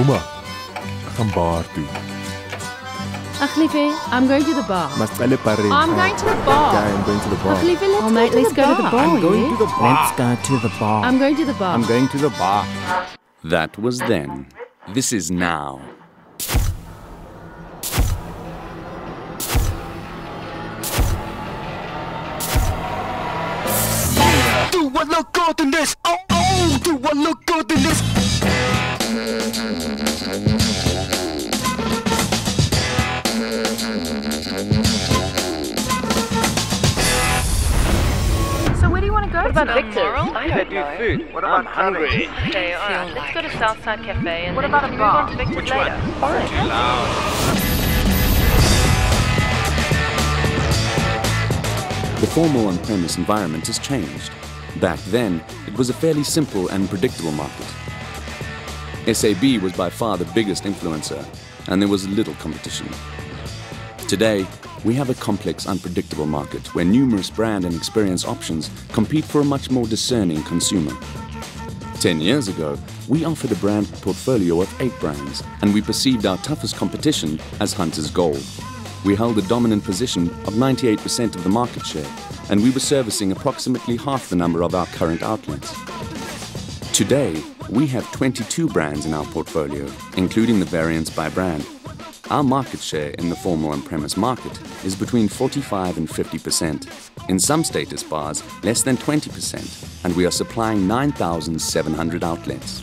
Ouma, ek gaan bar toe. Ach, liefie, I'm going to the bar. Maar spelle party. I'm going to the bar. Yeah, I'm going to the bar. Ach, liefie, let's go to the bar. I'm going to the bar. Let's go to the bar. I'm going to the bar. I'm going to the bar. That was then. This is now. Do I look good in this? Oh, oh, do I look good in this? So where do you want to go? What about Victor's? I do food. What about I'm hungry? Okay, alright. Let's go to Southside Cafe and What then about we a can move bar? on to Victor's Which later. one? Too loud. The formal on-premise environment has changed. Back then, it was a fairly simple and predictable market. SAB was by far the biggest influencer, and there was little competition. Today, we have a complex, unpredictable market where numerous brand and experience options compete for a much more discerning consumer. 10 years ago, we offered a brand portfolio of 8 brands, and we perceived our toughest competition as Hunter's Gold. We held a dominant position of 98% of the market share, and we were servicing approximately half the number of our current outlets. Today, we have 22 brands in our portfolio, including the variants by brand. Our market share in the formal on-premise market is between 45 and 50%. In some status bars, less than 20%, and we are supplying 9,700 outlets.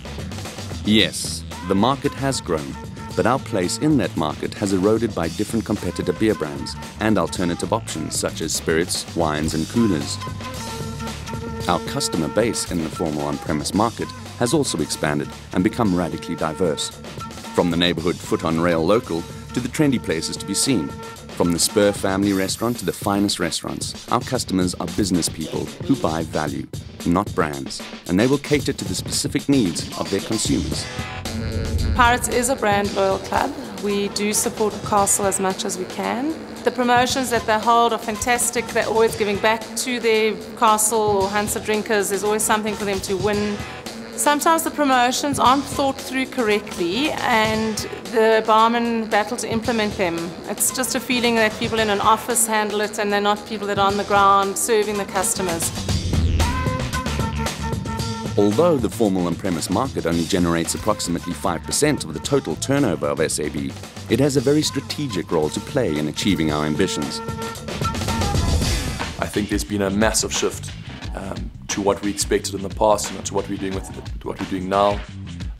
Yes, the market has grown, but our place in that market has eroded by different competitor beer brands and alternative options such as spirits, wines and coolers. Our customer base in the formal on-premise market has also expanded and become radically diverse. From the neighborhood foot-on-rail local to the trendy places to be seen. From the Spur family restaurant to the finest restaurants, our customers are business people who buy value, not brands, and they will cater to the specific needs of their consumers. Pirates is a brand loyal club. We do support Castle as much as we can. The promotions that they hold are fantastic. They're always giving back to their Castle or Hunter drinkers. There's always something for them to win. Sometimes the promotions aren't thought through correctly and the barmen battle to implement them. It's just a feeling that people in an office handle it and they're not people that are on the ground serving the customers. Although the formal on-premise market only generates approximately 5% of the total turnover of SAB, it has a very strategic role to play in achieving our ambitions. I think there's been a massive shift to what we expected in the past and to what we're doing what we're doing now.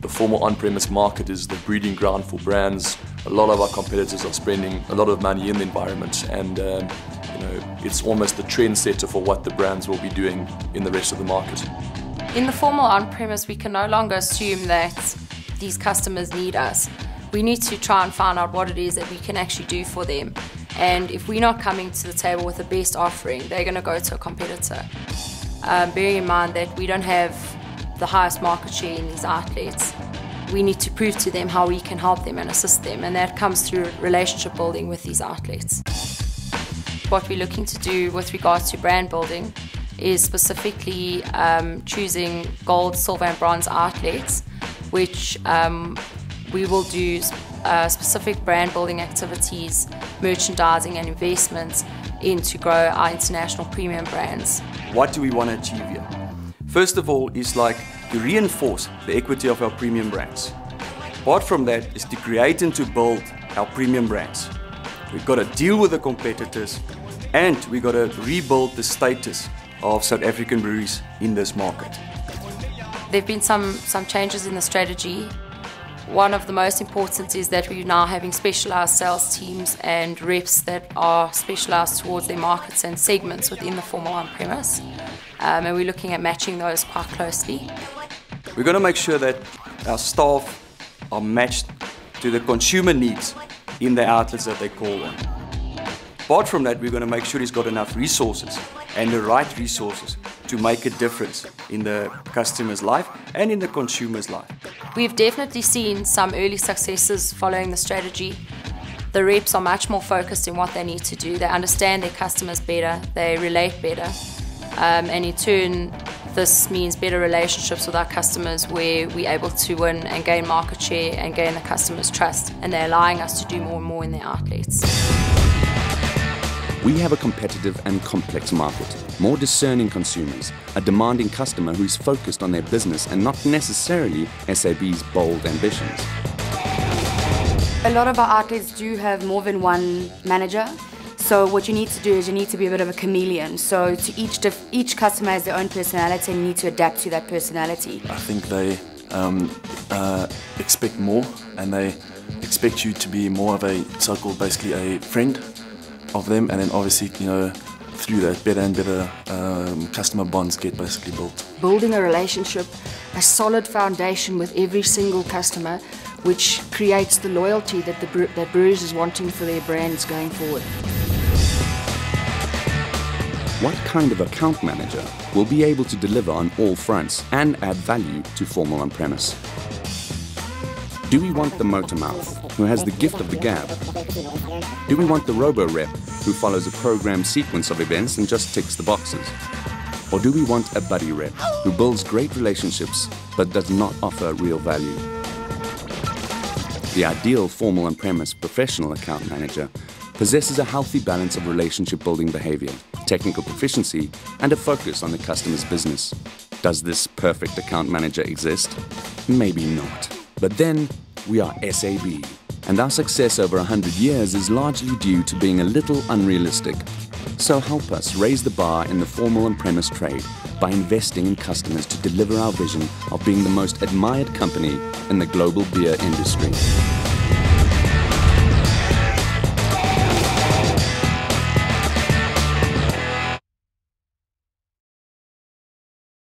The formal on-premise market is the breeding ground for brands. A lot of our competitors are spending a lot of money in the environment, and it's almost the trendsetter for what the brands will be doing in the rest of the market. In the formal on-premise, we can no longer assume that these customers need us. We need to try and find out what it is that we can actually do for them. And if we're not coming to the table with the best offering, they're going to go to a competitor. Bearing in mind that we don't have the highest market share in these outlets, we need to prove to them how we can help them and assist them, and that comes through relationship building with these outlets. What we're looking to do with regards to brand building is specifically choosing gold, silver and bronze outlets, which we will do specific brand building activities, merchandising and investments in to grow our international premium brands. What do we want to achieve here? First of all is like to reinforce the equity of our premium brands. Apart from that is to create and to build our premium brands. We've got to deal with the competitors and we've got to rebuild the status of South African breweries in this market. There have been some changes in the strategy. One of the most important is that we're now having specialised sales teams and reps that are specialised towards their markets and segments within the formal on-premise. And we're looking at matching those quite closely. We're going to make sure that our staff are matched to the consumer needs in the outlets that they call on. Apart from that, we're going to make sure he's got enough resources and the right resources to make a difference in the customer's life and in the consumer's life. We've definitely seen some early successes following the strategy. The reps are much more focused in what they need to do. They understand their customers better, they relate better, and in turn This means better relationships with our customers where we're able to win and gain market share and gain the customers' trust, and they're allowing us to do more and more in their outlets. We have a competitive and complex market, more discerning consumers, a demanding customer who's focused on their business and not necessarily SAB's bold ambitions. A lot of our outlets do have more than one manager. So what you need to do is you need to be a bit of a chameleon. So to each customer has their own personality and you need to adapt to that personality. I think they expect more, and they expect you to be more of a so-called basically a friend of them, and then obviously, you know, through that better and better customer bonds get basically built. Building a relationship, a solid foundation with every single customer, which creates the loyalty that that Brewers is wanting for their brands going forward. What kind of account manager will be able to deliver on all fronts and add value to Formal On-Premise? Do we want the motor mouth who has the gift of the gab? Do we want the robo-rep who follows a programmed sequence of events and just ticks the boxes? Or do we want a buddy rep who builds great relationships but does not offer real value? The ideal Formal On-Premise professional account manager possesses a healthy balance of relationship-building behavior, technical proficiency, and a focus on the customer's business. Does this perfect account manager exist? Maybe not. But then, we are SAB, and our success over 100 years is largely due to being a little unrealistic. So help us raise the bar in the Formal On-Premise trade by investing in customers to deliver our vision of being the most admired company in the global beer industry.